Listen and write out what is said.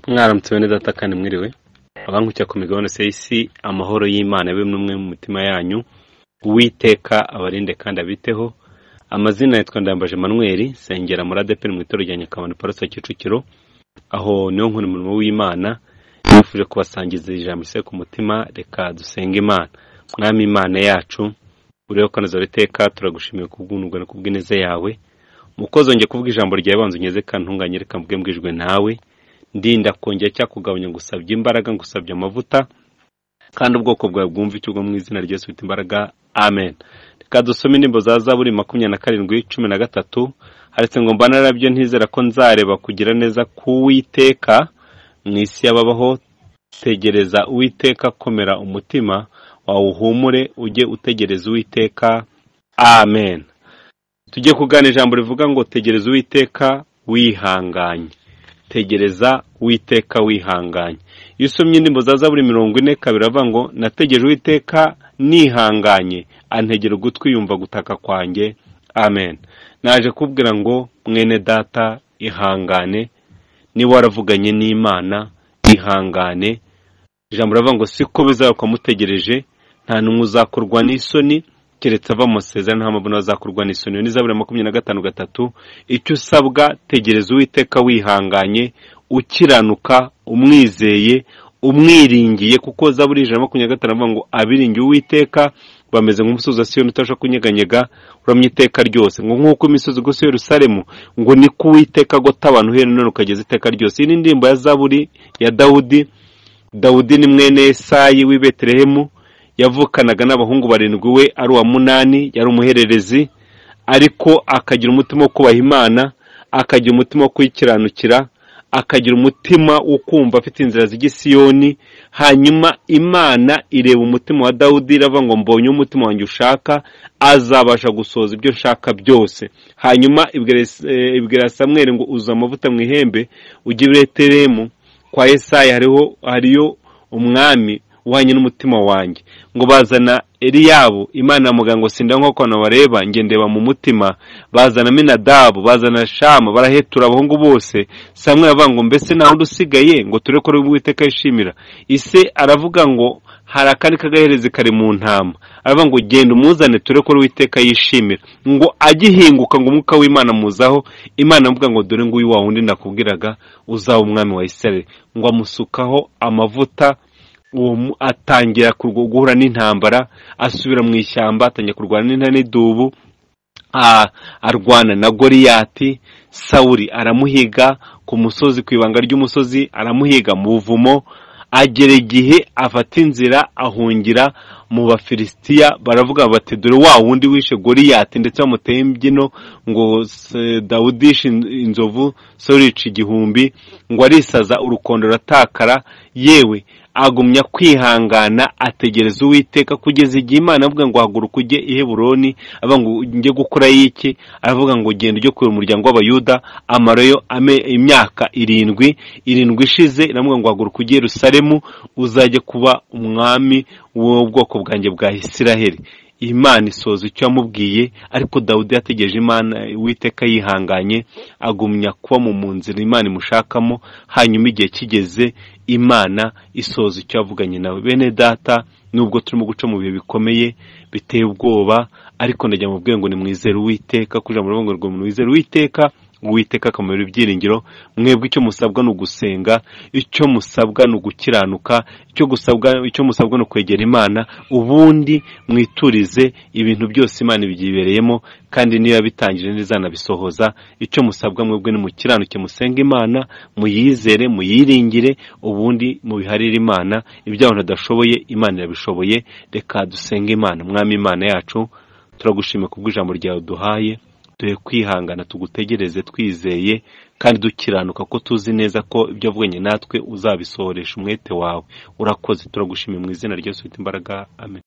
Mwaramutse bene data kandi mwiriwe abankucya ku migabane y'isi, amahoro y'Imana abe n'umwe mu mitima yanyu. Uwiteka abarinde kandi abiteho. Amazina yitwa Ndayambaje Emmanuel, sengera muri ADEPR mu itorero rya Nyakabanda Paruwasi ya Kicukiro, aho niho nkora umurimo w'Imana. Nifuje kubasangiza ijambo rise ku mutima. Reka dusenge Imana. Mwami Imana yacu, uriho kanoza riteka, turagushimiye kubw'ubuntu no kubw'ineza yawe. Mukozi onge kuvuga ijambo ryawe banze unyeze kandi ntunganye, reka mvuge mbwijwe nawe. Ndinda kongera cyakugabanya ngusabye imbaraga, ngusabye amavuta, kandi ubwoko bwawe bwumva icyo mu izina rya Yesu ufite imbaraga. Amen. Reka dusome indirimbo za Zaburi 27:13. Haretse ngo mbana narabyo ntizera ko nzareba kugira neza k'Uwiteka mu isi y'ababaho. Tegereza Uwiteka, komera umutima wawe uhumure, ujye utegereza Uwiteka. Amen. Tujye kugana ijambo rivuga ngo tegereza Uwiteka wihanganye. Tegereza Uwiteka wihanganye. Iyo usomye indirimbo za Zaburi 40 avuga ngo nategereje Uwiteka nihanganye, antegera ugutwi yumva gutaka kwanjye. Amen. Naje kubwira ngo mwene data ihangane, ni waravuganye n'Imana ihangane. Ijambo ravuga ngo siko bizako mutegereje nta numwe uzakorwa n'isoni keretse ava mu sezerano, nta mpamvu azakorwa n'isoni. Ni Zaburi 25:3. Icyo usabwa, tegereza Uwiteka wihanganye, ukiranuka, umwizeye, umwiringiye, kuko Zaburi 25 avuga ngo abiringiye Uwiteka bameze nk'umusozi wa Siyoni utasha kunyeganyega, uramye iteka ryose. Ngo nk'uko imisozi gose Yerusalemu, ngo ni ku Uwiteka gota abantu here none ukageza iteka ryose. Iyi ni indirimbo ya Zaburi ya Dawudi. Dawudi ni mwene Yesayi w'i Betelehemu, yavukanaga n'abahungu 7, we ari uwa 8, yari umuhererezi, ariko akagira umutima wo kubaha Imana, akagira umutima wo kuyikiranukira, akagira umutima wo kumva afite inzira z'igisiyoni. Hanyuma Imana ireba umutima wa Dawudi, iravuga ngo mbonye umutima wanjye ushaka, azabasha gusoza ibyo nshaka byose. Hanyuma ibwira Samweli ngo uza amavuta mu ihembe ujye i Betelehemu kwa Yesayi, hariyo umwami uhanye n'umutima wanjye. Ngo bazana Eliyabu, Imana yamuga ngo sinda nk'uko nabareba nge ndeba mu mutima. Bazana Aminadabu, bazana Shama, barahetura abahungu bose. Samweli avuga ngo mbese nta wundi usigaye ngo ture ko Uwiteka yishimira. Ise aravuga ngo hari akandi kagahereze kare mu ntama, aravuga ngo genda umuzane ture ko Uwiteka yishimira. Ngo agihinguka ngo umwuka w'Imana muzaho. Imana avuga ngo dore nguyu wa wundi nakubwiraga uzaba umwami wa Isirayeli. Ngo amusukaho amavuta, uwo atangira guhura n'intambara, asubira mu ishyamba, atangira kurwana n'intare n'idubu, arwana na Goliyati. Sawuli aramuhiga ku musozi, ku ibanga ry'umusozi aramuhiga mu buvumo. Agera igihe afata inzira ahungira mu Bafilisitiya. Baravuga bati dore wa wundi wishe Goliyati, ndetse bamuteye imbyino ngo Dawudi yishe inzovu, Sawuli yica igihumbi. Ngo arisaza, urukondo ratakara. Yewe agumya kwihangana, ategereza Uwiteka kugeza igihe Imana avuga ngo haguruka ujye i Heburoni. Avuga ngo njye gukora y'iki? Aravuga ngo genda ujye kureba umuryango w'Abayuda. Amarayo imyaka 7 ishize, iravuga ngo haguruka ujye i Yerusalemu, uzajye kuba umwami w'ubwoko bwanjye bwa Isiraheli. Imana isoza icyo yamubwiye, ariko Dawudi yategereje Imana Uwiteka yihanganye, agumya kuba mu nzira Imana imushakamo. Hanyuma igihe kigeze, Imana isoza icyo yavuganye nawe. Bene data, nubwo turimo guca mu bihe bikomeye biteye ubwoba, ariko ndajya mu bwenge ngo ni mwizere Uwiteka, kuja mu rubango rwo mwizere Uwiteka, Uwiteka akamara ibyiringiro. Mwebwe icyo musabwa no gusenga, icyo musabwa no gukiranuka, icyo musabwa no kwegera Imana, ubundi mwiturize ibintu byose Imana ibigibereyemo, kandi niyo bitangije nizana bisohoza. Icyo musabwa mwebwe ni mukiranuke, musenga Imana, muyizere, muyiringire, ubundi mubiharire Imana. Ibyo abantu badashoboye Imana irabishoboye. Reka dusenge Imana. Mwami Imana yacu, turagushimira kubw'ijambo ryawe duhaye. Duhe kwihangana, tugutegereze twizeye kandi dukiranuka, ko tuzi neza ko ibyo wavuganye natwe uzabisohoresha umwete wawe. Urakoze, turagushimiye mu izina rya Yesu ufite imbaraga. Amen.